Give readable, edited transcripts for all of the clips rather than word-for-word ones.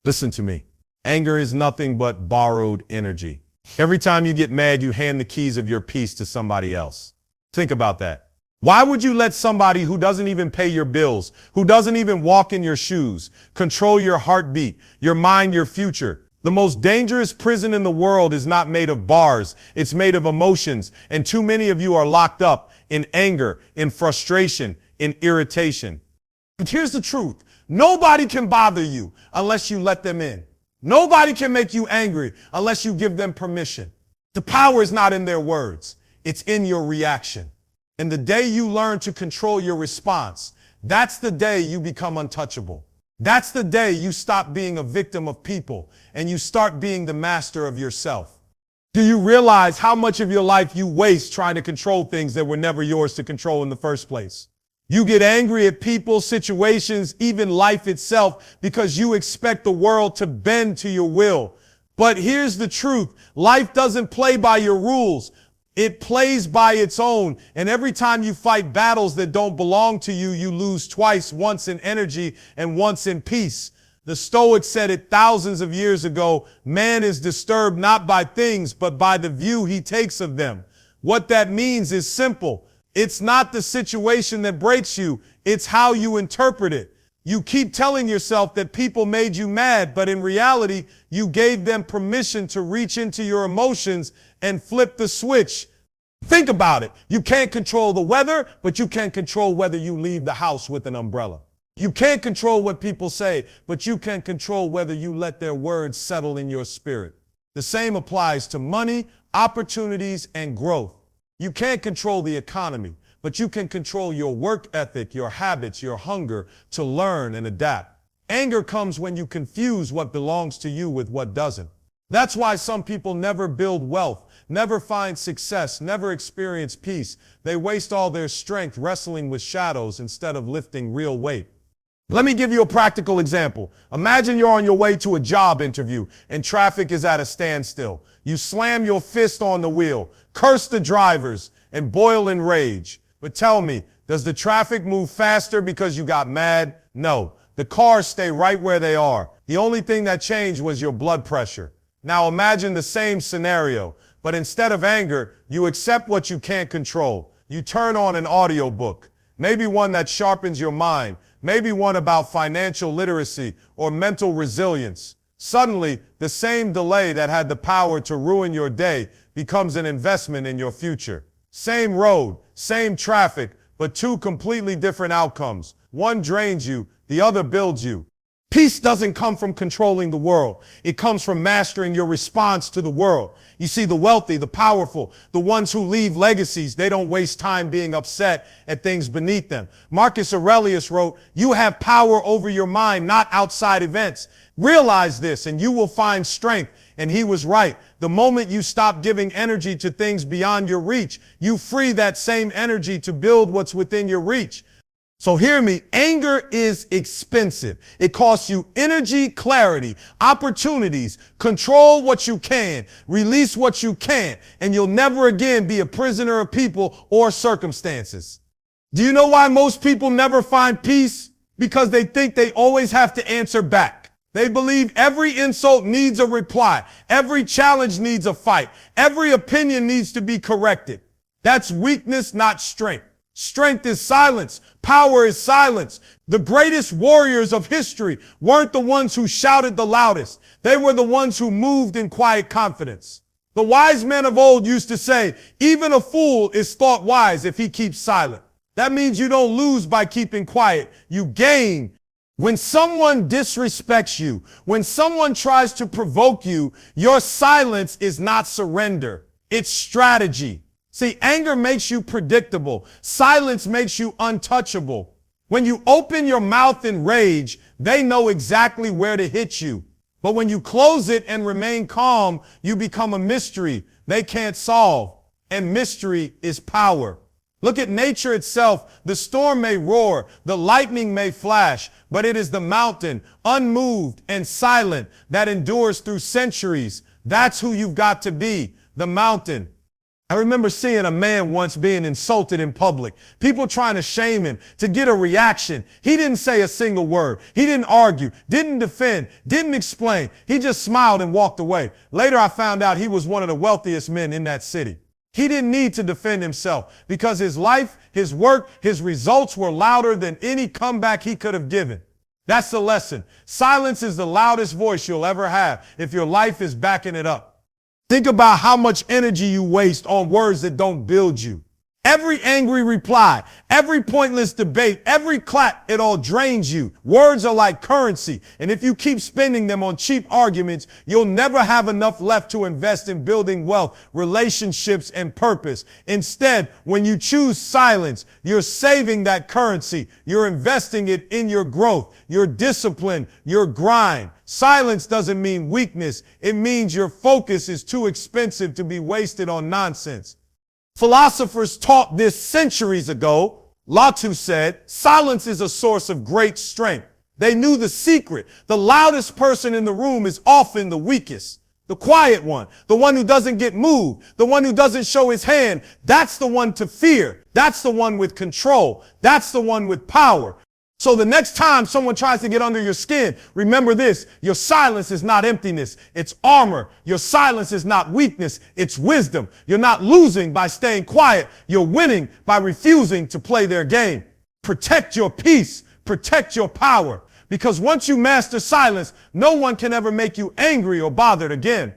Listen to me. Anger is nothing but borrowed energy. Every time you get mad, you hand the keys of your peace to somebody else. Think about that. Why would you let somebody who doesn't even pay your bills, who doesn't even walk in your shoes, control your heartbeat, your mind, your future? The most dangerous prison in the world is not made of bars. It's made of emotions. And too many of you are locked up in anger, in frustration, in irritation. But here's the truth. Nobody can bother you unless you let them in. Nobody can make you angry unless you give them permission. The power is not in their words. It's in your reaction. And the day you learn to control your response, that's the day you become untouchable. That's the day you stop being a victim of people and you start being the master of yourself. Do you realize how much of your life you waste trying to control things that were never yours to control in the first place? You get angry at people, situations, even life itself because you expect the world to bend to your will. But here's the truth. Life doesn't play by your rules. It plays by its own. And every time you fight battles that don't belong to you, you lose twice, once in energy and once in peace. The Stoics said it thousands of years ago. Man is disturbed not by things, but by the view he takes of them. What that means is simple. It's not the situation that breaks you. It's how you interpret it. You keep telling yourself that people made you mad, but in reality, you gave them permission to reach into your emotions and flip the switch. Think about it. You can't control the weather, but you can control whether you leave the house with an umbrella. You can't control what people say, but you can control whether you let their words settle in your spirit. The same applies to money, opportunities, and growth. You can't control the economy, but you can control your work ethic, your habits, your hunger to learn and adapt. Anger comes when you confuse what belongs to you with what doesn't. That's why some people never build wealth, never find success, never experience peace. They waste all their strength wrestling with shadows instead of lifting real weight. Let me give you a practical example. Imagine you're on your way to a job interview and traffic is at a standstill. You slam your fist on the wheel, curse the drivers, and boil in rage. But tell me, does the traffic move faster because you got mad? No. The cars stay right where they are. The only thing that changed was your blood pressure. Now imagine the same scenario, but instead of anger, you accept what you can't control. You turn on an audiobook, maybe one that sharpens your mind, maybe one about financial literacy or mental resilience. Suddenly, the same delay that had the power to ruin your day becomes an investment in your future. Same road, same traffic, but two completely different outcomes. One drains you, the other builds you. Peace doesn't come from controlling the world. It comes from mastering your response to the world. You see, the wealthy, the powerful, the ones who leave legacies, they don't waste time being upset at things beneath them. Marcus Aurelius wrote, "You have power over your mind, not outside events. Realize this and you will find strength." And he was right. The moment you stop giving energy to things beyond your reach, you free that same energy to build what's within your reach. So hear me, anger is expensive. It costs you energy, clarity, opportunities, control what you can, release what you can't, and you'll never again be a prisoner of people or circumstances. Do you know why most people never find peace? Because they think they always have to answer back. They believe every insult needs a reply. Every challenge needs a fight. Every opinion needs to be corrected. That's weakness, not strength. Strength is silence. Power is silence. The greatest warriors of history weren't the ones who shouted the loudest. They were the ones who moved in quiet confidence. The wise men of old used to say, even a fool is thought wise if he keeps silent. That means you don't lose by keeping quiet. You gain. When someone disrespects you, when someone tries to provoke you, your silence is not surrender. It's strategy. See, anger makes you predictable. Silence makes you untouchable. When you open your mouth in rage, they know exactly where to hit you. But when you close it and remain calm, you become a mystery they can't solve. And mystery is power. Look at nature itself. The storm may roar, the lightning may flash, but it is the mountain, unmoved and silent, that endures through centuries. That's who you've got to be, the mountain. I remember seeing a man once being insulted in public, people trying to shame him to get a reaction. He didn't say a single word. He didn't argue, didn't defend, didn't explain. He just smiled and walked away. Later, I found out he was one of the wealthiest men in that city. He didn't need to defend himself because his life, his work, his results were louder than any comeback he could have given. That's the lesson. Silence is the loudest voice you'll ever have if your life is backing it up. Think about how much energy you waste on words that don't build you. Every angry reply, every pointless debate, every clap, it all drains you. Words are like currency, and if you keep spending them on cheap arguments, you'll never have enough left to invest in building wealth, relationships, and purpose. Instead, when you choose silence, you're saving that currency. You're investing it in your growth, your discipline, your grind. Silence doesn't mean weakness. It means your focus is too expensive to be wasted on nonsense. Philosophers taught this centuries ago. Latu said, silence is a source of great strength. They knew the secret. The loudest person in the room is often the weakest. The quiet one, the one who doesn't get moved, the one who doesn't show his hand, that's the one to fear. That's the one with control. That's the one with power. So the next time someone tries to get under your skin, remember this, your silence is not emptiness, it's armor. Your silence is not weakness, it's wisdom. You're not losing by staying quiet, you're winning by refusing to play their game. Protect your peace, protect your power, because once you master silence, no one can ever make you angry or bothered again.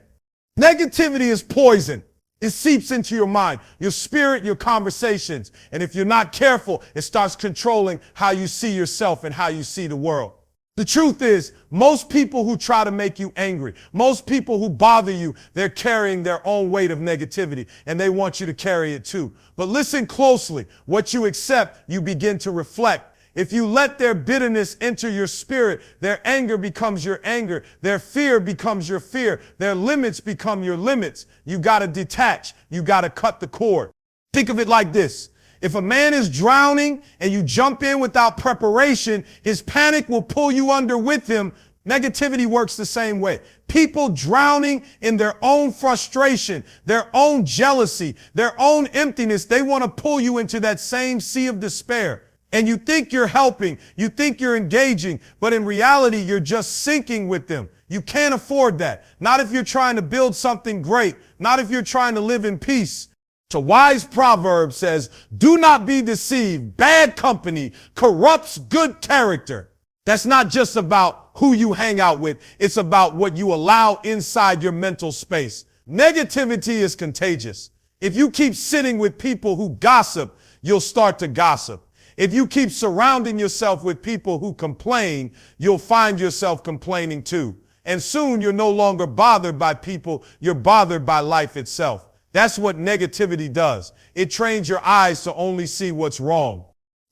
Negativity is poison. It seeps into your mind, your spirit, your conversations. And if you're not careful, it starts controlling how you see yourself and how you see the world. The truth is, most people who try to make you angry, most people who bother you, they're carrying their own weight of negativity, and they want you to carry it too. But listen closely. What you accept, you begin to reflect. If you let their bitterness enter your spirit, their anger becomes your anger. Their fear becomes your fear. Their limits become your limits. You got to detach. You got to cut the cord. Think of it like this. If a man is drowning and you jump in without preparation, his panic will pull you under with him. Negativity works the same way. People drowning in their own frustration, their own jealousy, their own emptiness, they want to pull you into that same sea of despair. And you think you're helping, you think you're engaging, but in reality, you're just sinking with them. You can't afford that. Not if you're trying to build something great, not if you're trying to live in peace. A wise proverb says, do not be deceived. Bad company corrupts good character. That's not just about who you hang out with. It's about what you allow inside your mental space. Negativity is contagious. If you keep sitting with people who gossip, you'll start to gossip. If you keep surrounding yourself with people who complain, you'll find yourself complaining too. And soon you're no longer bothered by people, you're bothered by life itself. That's what negativity does. It trains your eyes to only see what's wrong.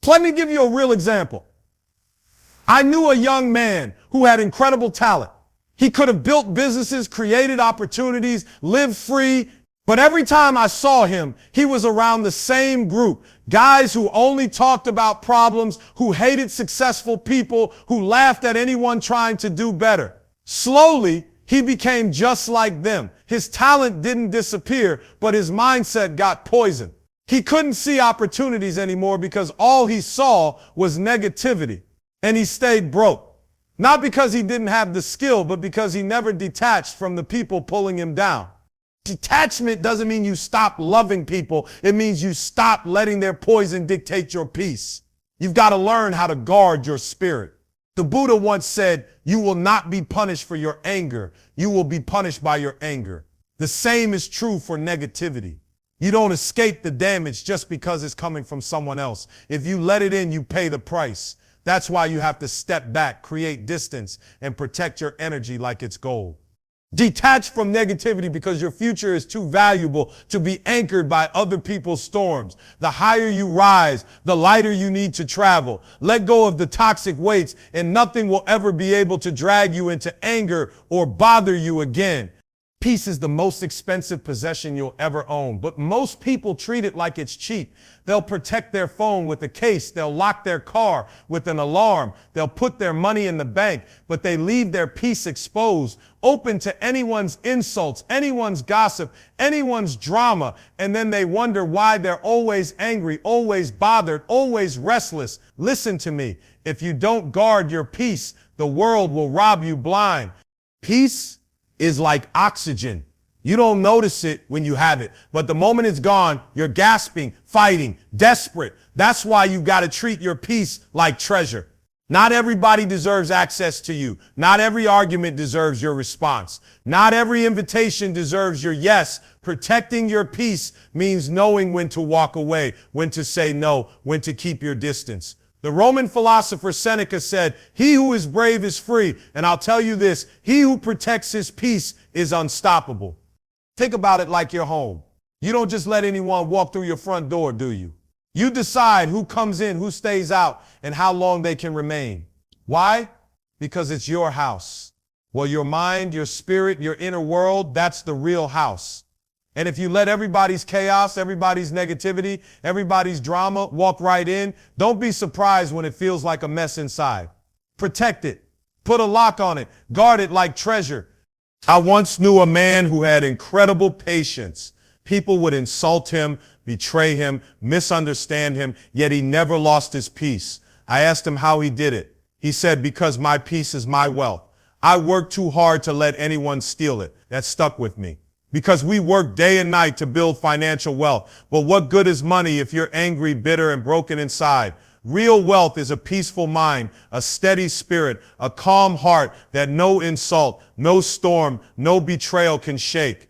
Let me give you a real example. I knew a young man who had incredible talent. He could have built businesses, created opportunities, lived free. But every time I saw him, he was around the same group. Guys who only talked about problems, who hated successful people, who laughed at anyone trying to do better. Slowly, he became just like them. His talent didn't disappear, but his mindset got poisoned. He couldn't see opportunities anymore because all he saw was negativity. And he stayed broke. Not because he didn't have the skill, but because he never detached from the people pulling him down. Detachment doesn't mean you stop loving people. It means you stop letting their poison dictate your peace. You've got to learn how to guard your spirit. The Buddha once said, you will not be punished for your anger. You will be punished by your anger. The same is true for negativity. You don't escape the damage just because it's coming from someone else. If you let it in, you pay the price. That's why you have to step back, create distance, and protect your energy like it's gold. Detach from negativity because your future is too valuable to be anchored by other people's storms. The higher you rise, the lighter you need to travel. Let go of the toxic weights and nothing will ever be able to drag you into anger or bother you again. Peace is the most expensive possession you'll ever own, but most people treat it like it's cheap. They'll protect their phone with a case. They'll lock their car with an alarm. They'll put their money in the bank, but they leave their peace exposed, open to anyone's insults, anyone's gossip, anyone's drama, and then they wonder why they're always angry, always bothered, always restless. Listen to me. If you don't guard your peace, the world will rob you blind. Peace is like oxygen. You don't notice it when you have it, but the moment it's gone, you're gasping, fighting, desperate. That's why you've got to treat your peace like treasure. Not everybody deserves access to you. Not every argument deserves your response. Not every invitation deserves your yes. Protecting your peace means knowing when to walk away, when to say no, when to keep your distance. The Roman philosopher Seneca said, "He who is brave is free." And I'll tell you this, he who protects his peace is unstoppable. Think about it like your home. You don't just let anyone walk through your front door, do you? You decide who comes in, who stays out, and how long they can remain. Why? Because it's your house. Well, your mind, your spirit, your inner world, that's the real house. And if you let everybody's chaos, everybody's negativity, everybody's drama walk right in, don't be surprised when it feels like a mess inside. Protect it. Put a lock on it. Guard it like treasure. I once knew a man who had incredible patience. People would insult him, betray him, misunderstand him, yet he never lost his peace. I asked him how he did it. He said, "Because my peace is my wealth. I work too hard to let anyone steal it." That stuck with me. Because we work day and night to build financial wealth. But what good is money if you're angry, bitter, and broken inside? Real wealth is a peaceful mind, a steady spirit, a calm heart that no insult, no storm, no betrayal can shake.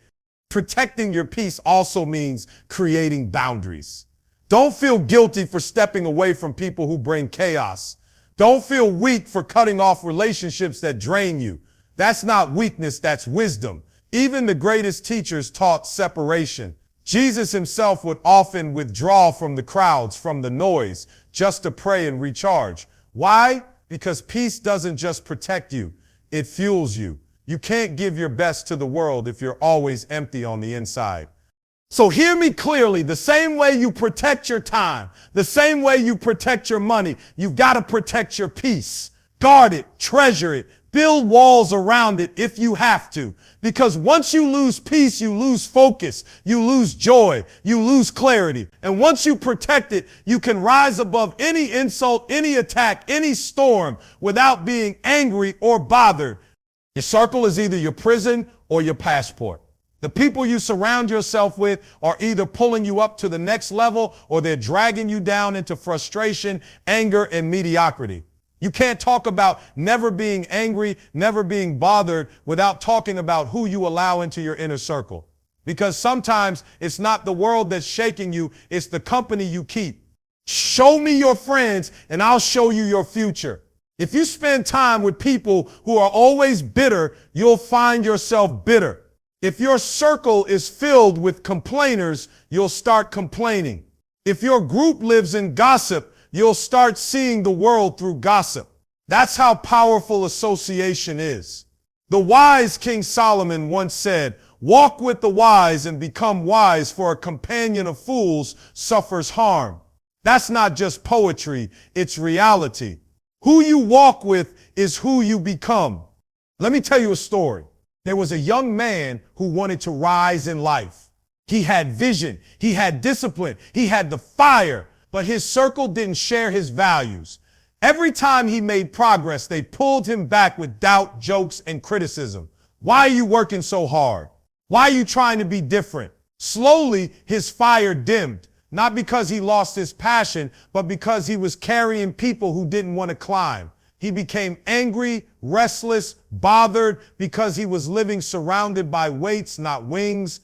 Protecting your peace also means creating boundaries. Don't feel guilty for stepping away from people who bring chaos. Don't feel weak for cutting off relationships that drain you. That's not weakness, that's wisdom. Even the greatest teachers taught separation. Jesus himself would often withdraw from the crowds, from the noise, just to pray and recharge. Why? Because peace doesn't just protect you, it fuels you. You can't give your best to the world if you're always empty on the inside. So hear me clearly, the same way you protect your time, the same way you protect your money, you've got to protect your peace. Guard it, treasure it, build walls around it if you have to. Because once you lose peace, you lose focus, you lose joy, you lose clarity. And once you protect it, you can rise above any insult, any attack, any storm without being angry or bothered. Your circle is either your prison or your passport. The people you surround yourself with are either pulling you up to the next level or they're dragging you down into frustration, anger, and mediocrity. You can't talk about never being angry, never being bothered without talking about who you allow into your inner circle. Because sometimes it's not the world that's shaking you, it's the company you keep. Show me your friends and I'll show you your future. If you spend time with people who are always bitter, you'll find yourself bitter. If your circle is filled with complainers, you'll start complaining. If your group lives in gossip, you'll start seeing the world through gossip. That's how powerful association is. The wise King Solomon once said, "Walk with the wise and become wise, for a companion of fools suffers harm." That's not just poetry, it's reality. Who you walk with is who you become. Let me tell you a story. There was a young man who wanted to rise in life. He had vision, he had discipline, he had the fire. But his circle didn't share his values. Every time he made progress, they pulled him back with doubt, jokes, and criticism. Why are you working so hard? Why are you trying to be different? Slowly, his fire dimmed, not because he lost his passion, but because he was carrying people who didn't want to climb. He became angry, restless, bothered because he was living surrounded by weights, not wings.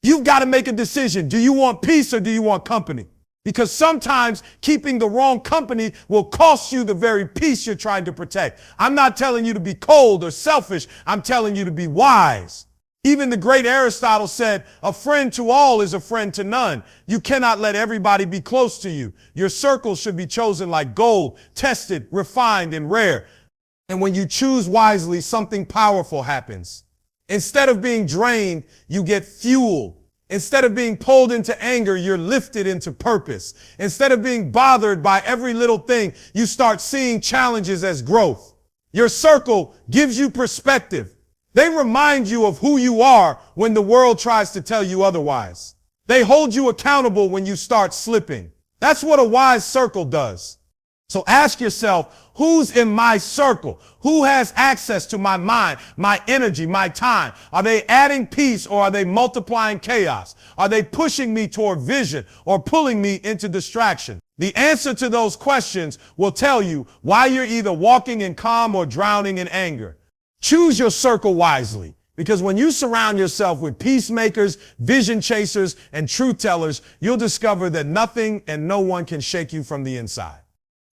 You've got to make a decision. Do you want peace or do you want company? Because sometimes keeping the wrong company will cost you the very peace you're trying to protect. I'm not telling you to be cold or selfish. I'm telling you to be wise. Even the great Aristotle said, "A friend to all is a friend to none." You cannot let everybody be close to you. Your circle should be chosen like gold, tested, refined, and rare. And when you choose wisely, something powerful happens. Instead of being drained, you get fuel. Instead of being pulled into anger, you're lifted into purpose. Instead of being bothered by every little thing, you start seeing challenges as growth. Your circle gives you perspective. They remind you of who you are when the world tries to tell you otherwise. They hold you accountable when you start slipping. That's what a wise circle does. So ask yourself, who's in my circle? Who has access to my mind, my energy, my time? Are they adding peace or are they multiplying chaos? Are they pushing me toward vision or pulling me into distraction? The answer to those questions will tell you why you're either walking in calm or drowning in anger. Choose your circle wisely, because when you surround yourself with peacemakers, vision chasers, and truth tellers, you'll discover that nothing and no one can shake you from the inside.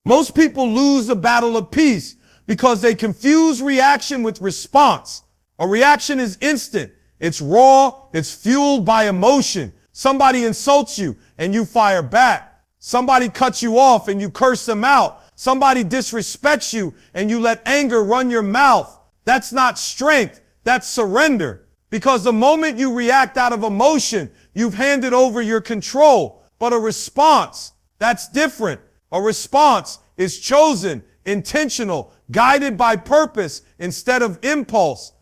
Most people lose the battle of peace because they confuse reaction with response. A reaction is instant. It's raw. It's fueled by emotion. Somebody insults you and you fire back. Somebody cuts you off and you curse them out. Somebody disrespects you and you let anger run your mouth. That's not strength. That's surrender. Because the moment you react out of emotion, you've handed over your control. But a response, that's different. A response is chosen, intentional, guided by purpose instead of impulse.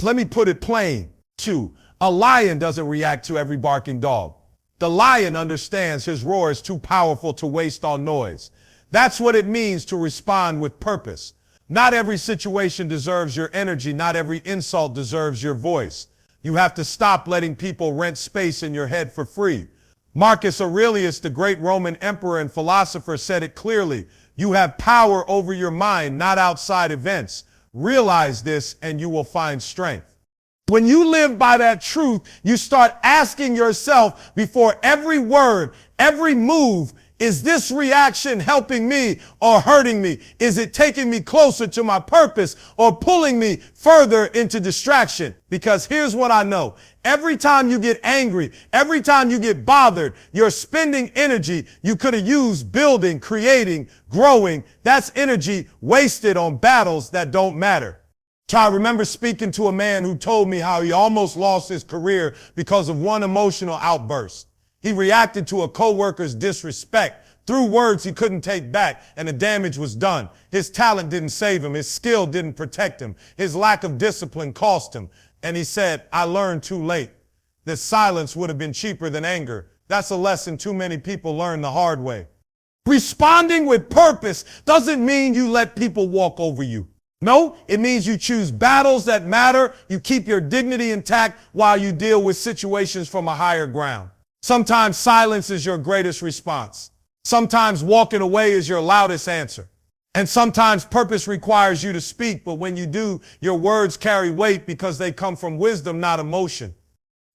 Let me put it plain. 2. A lion doesn't react to every barking dog. The lion understands his roar is too powerful to waste on noise. That's what it means to respond with purpose. Not every situation deserves your energy. Not every insult deserves your voice. You have to stop letting people rent space in your head for free. Marcus Aurelius, the great Roman emperor and philosopher, said it clearly. You have power over your mind, not outside events. Realize this and you will find strength. When you live by that truth, you start asking yourself before every word, every move, is this reaction helping me or hurting me? Is it taking me closer to my purpose or pulling me further into distraction? Because here's what I know. Every time you get angry, every time you get bothered, you're spending energy you could have used building, creating, growing. That's energy wasted on battles that don't matter. I remember speaking to a man who told me how he almost lost his career because of one emotional outburst. He reacted to a coworker's disrespect, threw words he couldn't take back, and the damage was done. His talent didn't save him. His skill didn't protect him. His lack of discipline cost him. And he said, I learned too late that silence would have been cheaper than anger. That's a lesson too many people learn the hard way. Responding with purpose doesn't mean you let people walk over you. No, it means you choose battles that matter. You keep your dignity intact while you deal with situations from a higher ground. Sometimes silence is your greatest response. Sometimes walking away is your loudest answer. And sometimes purpose requires you to speak, but when you do, your words carry weight because they come from wisdom, not emotion.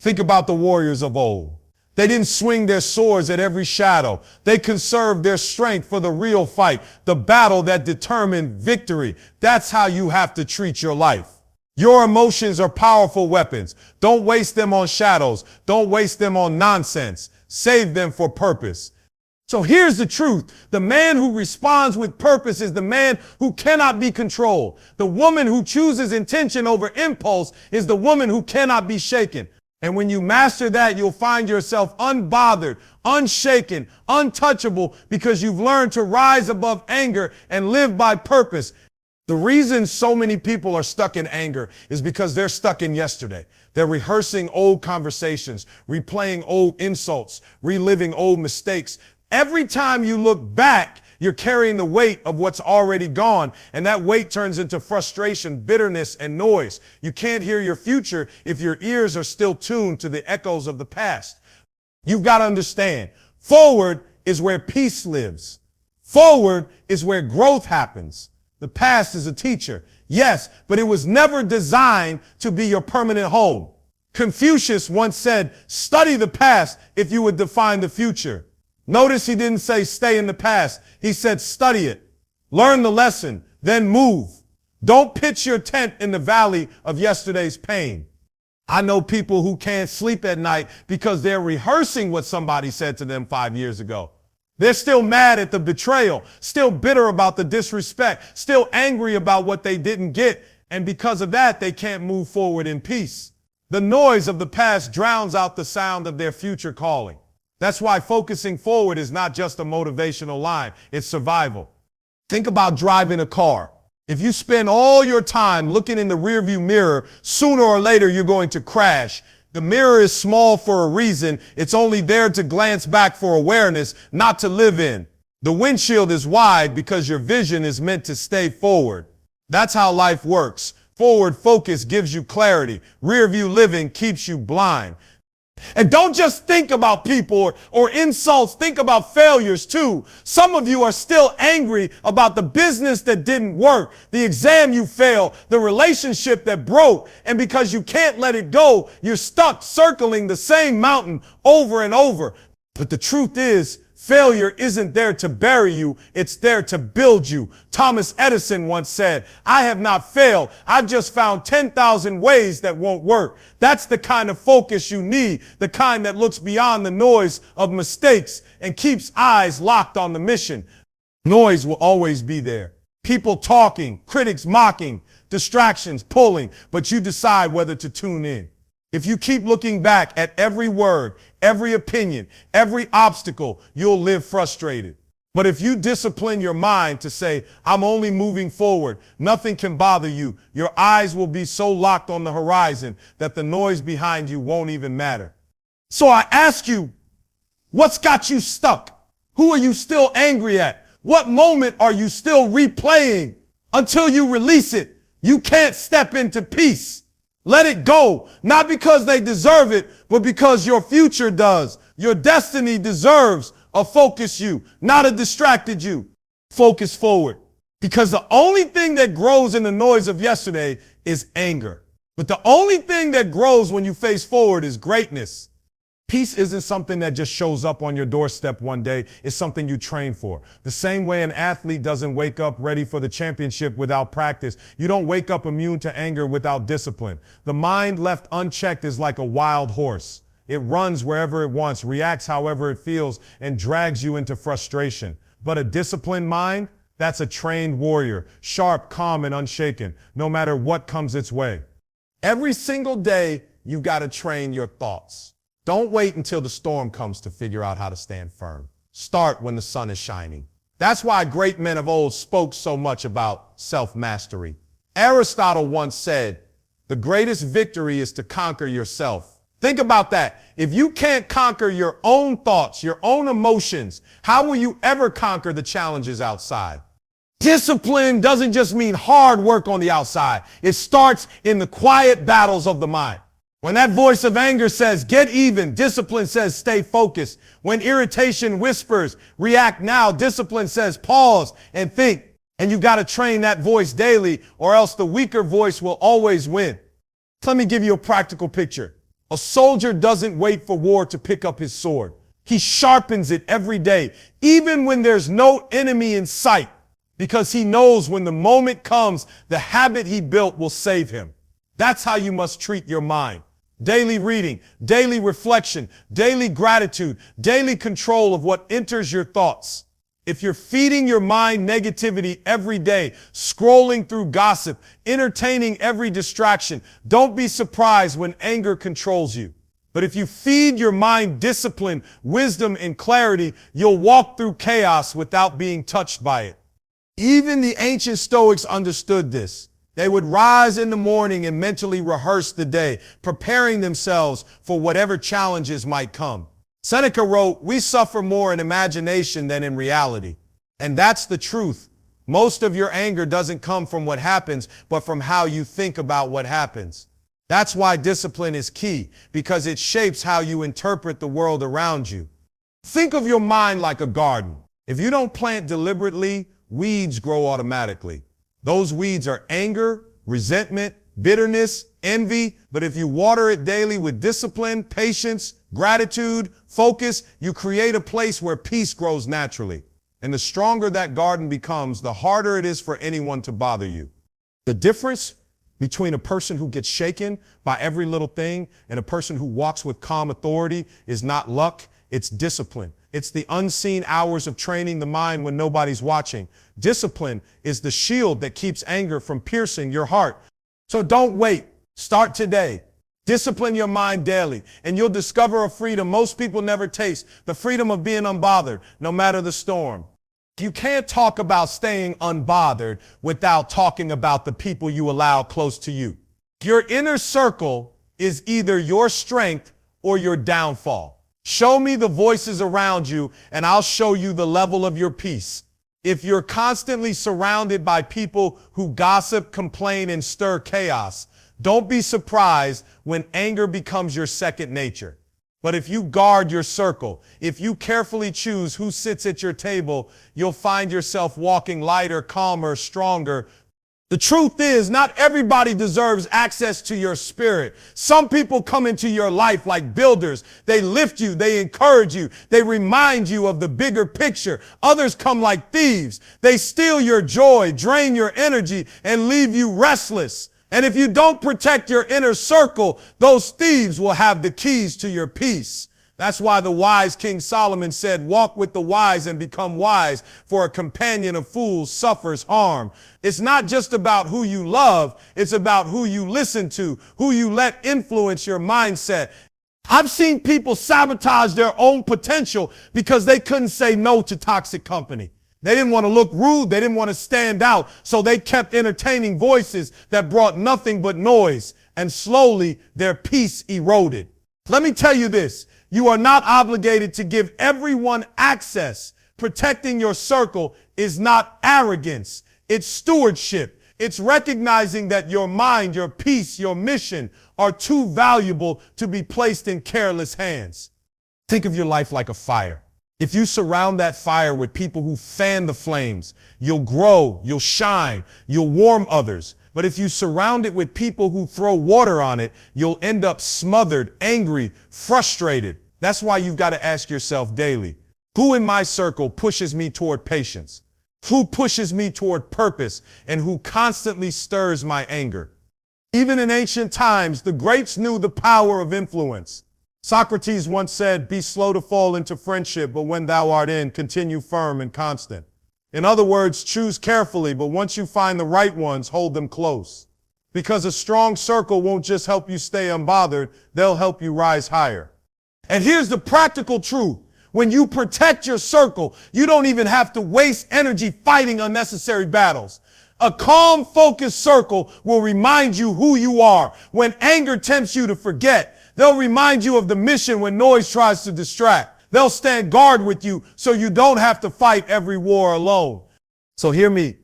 Think about the warriors of old. They didn't swing their swords at every shadow. They conserved their strength for the real fight, the battle that determined victory. That's how you have to treat your life. Your emotions are powerful weapons. Don't waste them on shadows. Don't waste them on nonsense. Save them for purpose. So here's the truth. The man who responds with purpose is the man who cannot be controlled. The woman who chooses intention over impulse is the woman who cannot be shaken. And when you master that, you'll find yourself unbothered, unshaken, untouchable, because you've learned to rise above anger and live by purpose. The reason so many people are stuck in anger is because they're stuck in yesterday. They're rehearsing old conversations, replaying old insults, reliving old mistakes. Every time you look back, you're carrying the weight of what's already gone, and that weight turns into frustration, bitterness, and noise. You can't hear your future if your ears are still tuned to the echoes of the past. You've got to understand, forward is where peace lives. Forward is where growth happens. The past is a teacher, yes, but it was never designed to be your permanent home. Confucius once said, study the past if you would define the future. Notice he didn't say stay in the past. He said study it. Learn the lesson, then move. Don't pitch your tent in the valley of yesterday's pain. I know people who can't sleep at night because they're rehearsing what somebody said to them 5 years ago. They're still mad at the betrayal, still bitter about the disrespect, still angry about what they didn't get. And because of that, they can't move forward in peace. The noise of the past drowns out the sound of their future calling. That's why focusing forward is not just a motivational line, it's survival. Think about driving a car. If you spend all your time looking in the rearview mirror, sooner or later you're going to crash. The mirror is small for a reason. It's only there to glance back for awareness, not to live in. The windshield is wide because your vision is meant to stay forward. That's how life works. Forward focus gives you clarity. Rear view living keeps you blind. And don't just think about people or insults. Think about failures too. Some of you are still angry about the business that didn't work, the exam you failed, the relationship that broke. And because you can't let it go, you're stuck circling the same mountain over and over. But the truth is, failure isn't there to bury you, it's there to build you. Thomas Edison once said, "I have not failed, I've just found 10,000 ways that won't work." That's the kind of focus you need, the kind that looks beyond the noise of mistakes and keeps eyes locked on the mission. Noise will always be there. People talking, critics mocking, distractions pulling, but you decide whether to tune in. If you keep looking back at every word, every opinion, every obstacle, you'll live frustrated. But if you discipline your mind to say, "I'm only moving forward, nothing can bother you," your eyes will be so locked on the horizon that the noise behind you won't even matter. So I ask you, what's got you stuck? Who are you still angry at? What moment are you still replaying? Until you release it, you can't step into peace. Let it go, not because they deserve it, but because your future does. Your destiny deserves a focused you, not a distracted you. Focus forward. Because the only thing that grows in the noise of yesterday is anger. But the only thing that grows when you face forward is greatness. Peace isn't something that just shows up on your doorstep one day. It's something you train for. The same way an athlete doesn't wake up ready for the championship without practice, you don't wake up immune to anger without discipline. The mind left unchecked is like a wild horse. It runs wherever it wants, reacts however it feels, and drags you into frustration. But a disciplined mind, that's a trained warrior, sharp, calm, and unshaken, no matter what comes its way. Every single day, you've got to train your thoughts. Don't wait until the storm comes to figure out how to stand firm. Start when the sun is shining. That's why great men of old spoke so much about self-mastery. Aristotle once said, "The greatest victory is to conquer yourself." Think about that. If you can't conquer your own thoughts, your own emotions, how will you ever conquer the challenges outside? Discipline doesn't just mean hard work on the outside. It starts in the quiet battles of the mind. When that voice of anger says, "Get even," discipline says, "Stay focused." When irritation whispers, "React now," discipline says, "Pause and think." And you got to train that voice daily, or else the weaker voice will always win. Let me give you a practical picture. A soldier doesn't wait for war to pick up his sword. He sharpens it every day, even when there's no enemy in sight, because he knows when the moment comes, the habit he built will save him. That's how you must treat your mind. Daily reading, daily reflection, daily gratitude, daily control of what enters your thoughts. If you're feeding your mind negativity every day, scrolling through gossip, entertaining every distraction, don't be surprised when anger controls you. But if you feed your mind discipline, wisdom, and clarity, you'll walk through chaos without being touched by it. Even the ancient Stoics understood this. They would rise in the morning and mentally rehearse the day, preparing themselves for whatever challenges might come. Seneca wrote, "We suffer more in imagination than in reality." And that's the truth. Most of your anger doesn't come from what happens, but from how you think about what happens. That's why discipline is key, because it shapes how you interpret the world around you. Think of your mind like a garden. If you don't plant deliberately, weeds grow automatically. Those weeds are anger, resentment, bitterness, envy. But if you water it daily with discipline, patience, gratitude, focus, you create a place where peace grows naturally. And the stronger that garden becomes, the harder it is for anyone to bother you. The difference between a person who gets shaken by every little thing and a person who walks with calm authority is not luck, it's discipline. It's the unseen hours of training the mind when nobody's watching. Discipline is the shield that keeps anger from piercing your heart. So don't wait. Start today. Discipline your mind daily, and you'll discover a freedom most people never taste, the freedom of being unbothered, no matter the storm. You can't talk about staying unbothered without talking about the people you allow close to you. Your inner circle is either your strength or your downfall. Show me the voices around you, and I'll show you the level of your peace. If you're constantly surrounded by people who gossip, complain, and stir chaos, don't be surprised when anger becomes your second nature. But if you guard your circle, if you carefully choose who sits at your table, you'll find yourself walking lighter, calmer, stronger. The truth is, not everybody deserves access to your spirit. Some people come into your life like builders. They lift you, they encourage you, they remind you of the bigger picture. Others come like thieves. They steal your joy, drain your energy, and leave you restless. And if you don't protect your inner circle, those thieves will have the keys to your peace. That's why the wise King Solomon said, walk with the wise and become wise, for a companion of fools suffers harm. It's not just about who you love, it's about who you listen to, who you let influence your mindset. I've seen people sabotage their own potential because they couldn't say no to toxic company. They didn't want to look rude. They didn't want to stand out. So they kept entertaining voices that brought nothing but noise. And slowly their peace eroded. Let me tell you this. You are not obligated to give everyone access. Protecting your circle is not arrogance. It's stewardship. It's recognizing that your mind, your peace, your mission are too valuable to be placed in careless hands. Think of your life like a fire. If you surround that fire with people who fan the flames, you'll grow, you'll shine, you'll warm others. But if you surround it with people who throw water on it, you'll end up smothered, angry, frustrated. That's why you've got to ask yourself daily, who in my circle pushes me toward patience? Who pushes me toward purpose? And who constantly stirs my anger? Even in ancient times, the greats knew the power of influence. Socrates once said, be slow to fall into friendship, but when thou art in, continue firm and constant. In other words, choose carefully, but once you find the right ones, hold them close. Because a strong circle won't just help you stay unbothered, they'll help you rise higher. And here's the practical truth. When you protect your circle, you don't even have to waste energy fighting unnecessary battles. A calm, focused circle will remind you who you are. When anger tempts you to forget, they'll remind you of the mission when noise tries to distract. They'll stand guard with you so you don't have to fight every war alone. So hear me.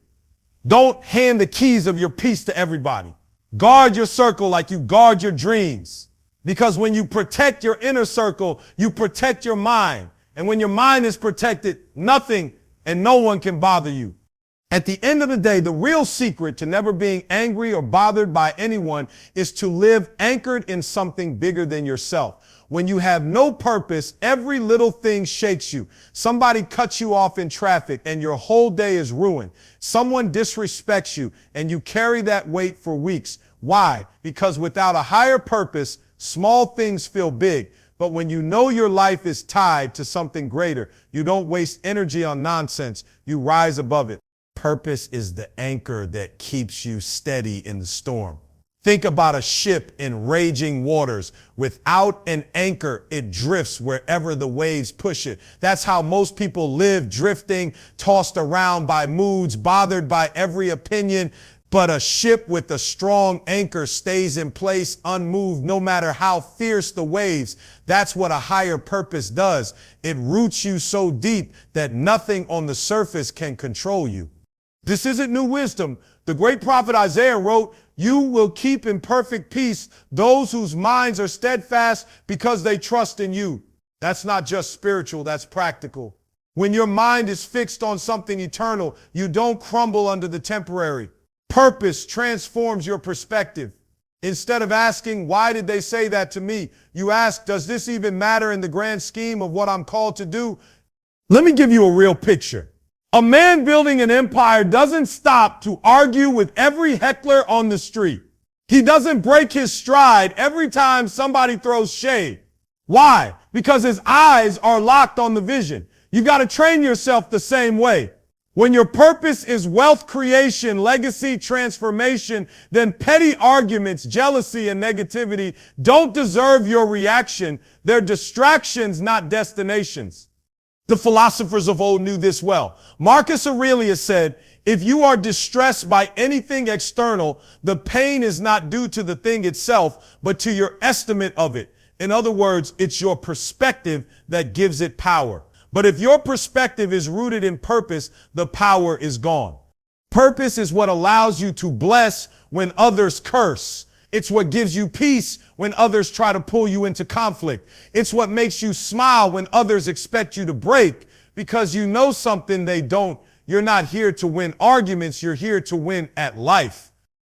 Don't hand the keys of your peace to everybody. Guard your circle like you guard your dreams. Because when you protect your inner circle, you protect your mind. And when your mind is protected, nothing and no one can bother you. At the end of the day, the real secret to never being angry or bothered by anyone is to live anchored in something bigger than yourself. When you have no purpose, every little thing shakes you. Somebody cuts you off in traffic and your whole day is ruined. Someone disrespects you and you carry that weight for weeks. Why? Because without a higher purpose, small things feel big. But when you know your life is tied to something greater, you don't waste energy on nonsense. You rise above it. Purpose is the anchor that keeps you steady in the storm. Think about a ship in raging waters. Without an anchor, it drifts wherever the waves push it. That's how most people live, drifting, tossed around by moods, bothered by every opinion. But a ship with a strong anchor stays in place, unmoved, no matter how fierce the waves. That's what a higher purpose does. It roots you so deep that nothing on the surface can control you. This isn't new wisdom. The great prophet Isaiah wrote, you will keep in perfect peace those whose minds are steadfast because they trust in you. That's not just spiritual, that's practical. When your mind is fixed on something eternal, you don't crumble under the temporary. Purpose transforms your perspective. Instead of asking, why did they say that to me? You ask, does this even matter in the grand scheme of what I'm called to do? Let me give you a real picture. A man building an empire doesn't stop to argue with every heckler on the street. He doesn't break his stride every time somebody throws shade. Why? Because his eyes are locked on the vision. You've got to train yourself the same way. When your purpose is wealth creation, legacy transformation, then petty arguments, jealousy, and negativity don't deserve your reaction. They're distractions, not destinations. The philosophers of old knew this well. Marcus Aurelius said, if you are distressed by anything external, the pain is not due to the thing itself, but to your estimate of it. In other words, it's your perspective that gives it power. But if your perspective is rooted in purpose, the power is gone. Purpose is what allows you to bless when others curse. It's what gives you peace when others try to pull you into conflict. It's what makes you smile when others expect you to break because you know something they don't. You're not here to win arguments. You're here to win at life.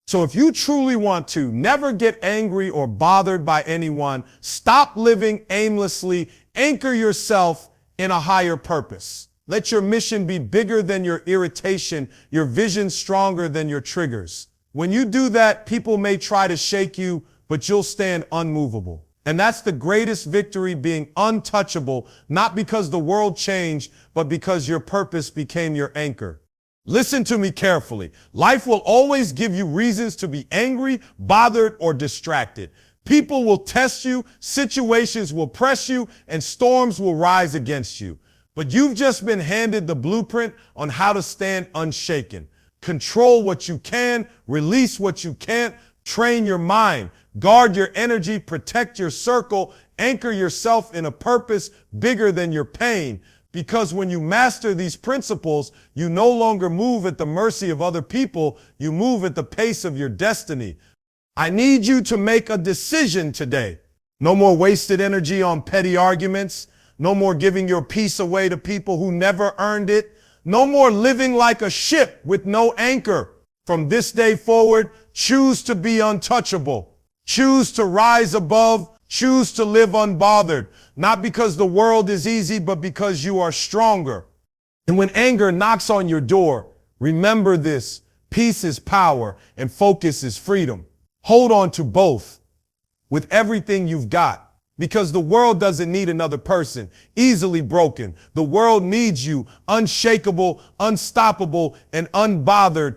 So if you truly want to never get angry or bothered by anyone, stop living aimlessly, anchor yourself in a higher purpose. Let your mission be bigger than your irritation, your vision stronger than your triggers. When you do that, people may try to shake you, but you'll stand unmovable. And that's the greatest victory, being untouchable, not because the world changed, but because your purpose became your anchor. Listen to me carefully. Life will always give you reasons to be angry, bothered, or distracted. People will test you, situations will press you, and storms will rise against you. But you've just been handed the blueprint on how to stand unshaken. Control what you can, release what you can't, train your mind, guard your energy, protect your circle, anchor yourself in a purpose bigger than your pain. Because when you master these principles, you no longer move at the mercy of other people, you move at the pace of your destiny. I need you to make a decision today. No more wasted energy on petty arguments. No more giving your peace away to people who never earned it. No more living like a ship with no anchor. From this day forward, choose to be untouchable. Choose to rise above. Choose to live unbothered. Not because the world is easy, but because you are stronger. And when anger knocks on your door, remember this. Peace is power and focus is freedom. Hold on to both with everything you've got, because the world doesn't need another person, easily broken. The world needs you, unshakable, unstoppable, and unbothered.